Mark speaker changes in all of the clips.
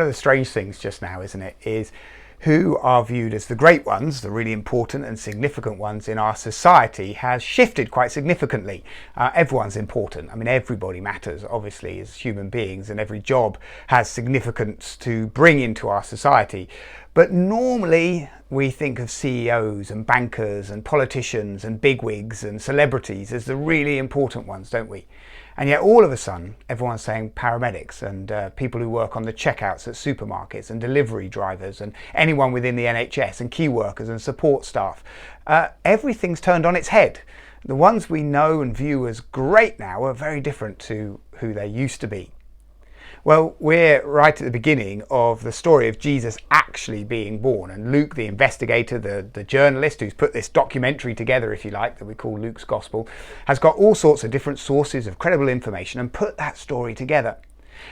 Speaker 1: of the strange things just now, isn't it, is who are viewed as the great ones, the really important and significant ones in our society, has shifted quite significantly. Everyone's important. I mean, everybody matters, obviously, as human beings, and every job has significance to bring into our society. But normally we think of CEOs and bankers and politicians and bigwigs and celebrities as the really important ones, don't we? And yet all of a sudden, everyone's saying paramedics and people who work on the checkouts at supermarkets and delivery drivers and anyone within the NHS and key workers and support staff. Everything's turned on its head. The ones we know and view as great now are very different to who they used to be. Well, we're right at the beginning of the story of Jesus actually being born, and Luke, the investigator, the journalist who's put this documentary together, if you like, that we call Luke's Gospel, has got all sorts of different sources of credible information and put that story together.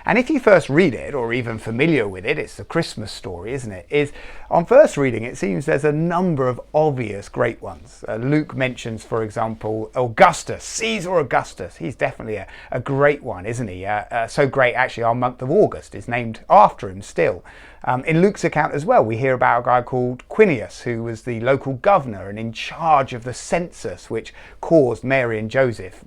Speaker 1: And if you first read it, or even familiar with it, it's the Christmas story, isn't it? Is on first reading, it seems there's a number of obvious great ones. Luke mentions, for example, Augustus, Caesar Augustus. He's definitely a great one, isn't he? So great, actually, our month of August is named after him still. In Luke's account as well, we hear about a guy called Quirinius, who was the local governor and in charge of the census, which caused Mary and Joseph,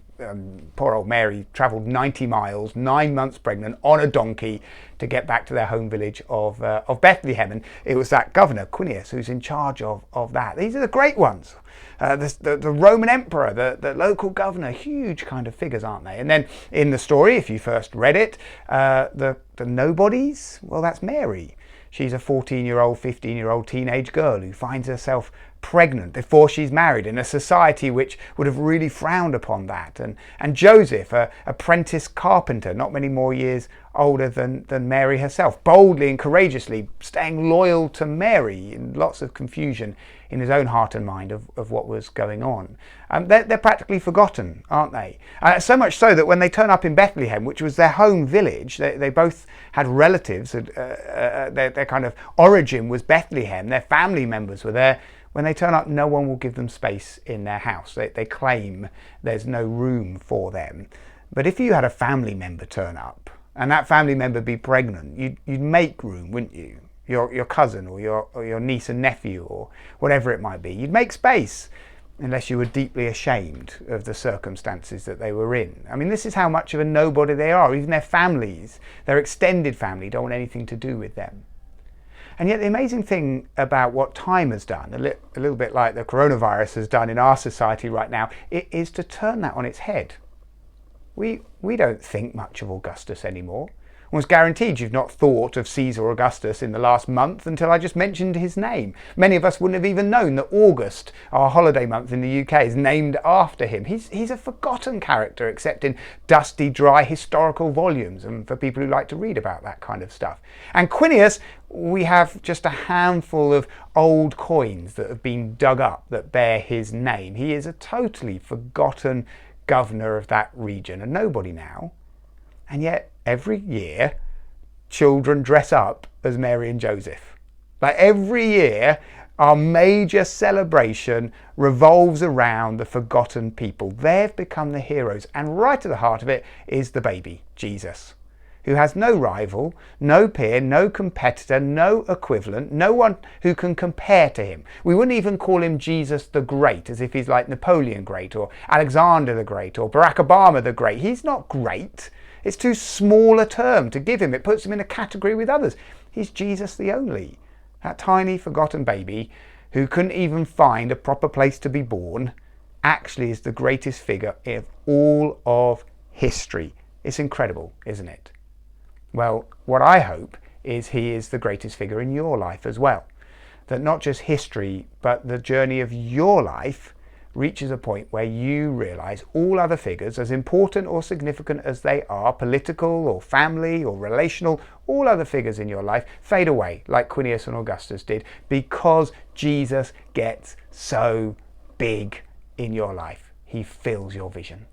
Speaker 1: poor old Mary, travelled 90 miles, 9 months pregnant, on a donkey to get back to their home village of Bethlehem. And it was that governor, Quirinius, who's in charge of that. These are the great ones. The Roman emperor, the local governor, huge kind of figures, aren't they? And then in the story, if you first read it, the nobodies, well, that's Mary. She's a 14-year-old, 15-year-old teenage girl who finds herself pregnant before she's married in a society which would have really frowned upon that. And Joseph, a apprentice carpenter, not many more years older than Mary herself, boldly and courageously staying loyal to Mary in lots of confusion in his own heart and mind of what was going on. They're practically forgotten, aren't they? So much so that when they turn up in Bethlehem, which was their home village, they both had relatives, their kind of origin was Bethlehem, their family members were there. When they turn up, no one will give them space in their house. They claim there's no room for them. But if you had a family member turn up, and that family member be pregnant, you'd make room, wouldn't you? Your cousin or your niece and nephew or whatever it might be. You'd make space, unless you were deeply ashamed of the circumstances that they were in. I mean, this is how much of a nobody they are. Even their families, their extended family, don't want anything to do with them. And yet the amazing thing about what time has done, a little bit like the coronavirus has done in our society right now, it is to turn that on its head. We don't think much of Augustus anymore. Almost guaranteed you've not thought of Caesar Augustus in the last month until I just mentioned his name. Many of us wouldn't have even known that August, our holiday month in the UK, is named after him. He's a forgotten character, except in dusty, dry historical volumes and for people who like to read about that kind of stuff. And Quirinius, we have just a handful of old coins that have been dug up that bear his name. He is a totally forgotten governor of that region, and nobody now. And yet, every year, children dress up as Mary and Joseph. Like every year, our major celebration revolves around the forgotten people. They've become the heroes. And right at the heart of it is the baby, Jesus, who has no rival, no peer, no competitor, no equivalent, no one who can compare to him. We wouldn't even call him Jesus the Great, as if he's like Napoleon Great or Alexander the Great or Barack Obama the Great. He's not great. It's too small a term to give him. It puts him in a category with others. He's Jesus the Only, that tiny forgotten baby who couldn't even find a proper place to be born, actually is the greatest figure of all of history. It's incredible, isn't it? Well, what I hope is he is the greatest figure in your life as well. That not just history, but the journey of your life reaches a point where you realise all other figures, as important or significant as they are, political or family or relational, all other figures in your life fade away like Quirinius and Augustus did, because Jesus gets so big in your life. He fills your vision.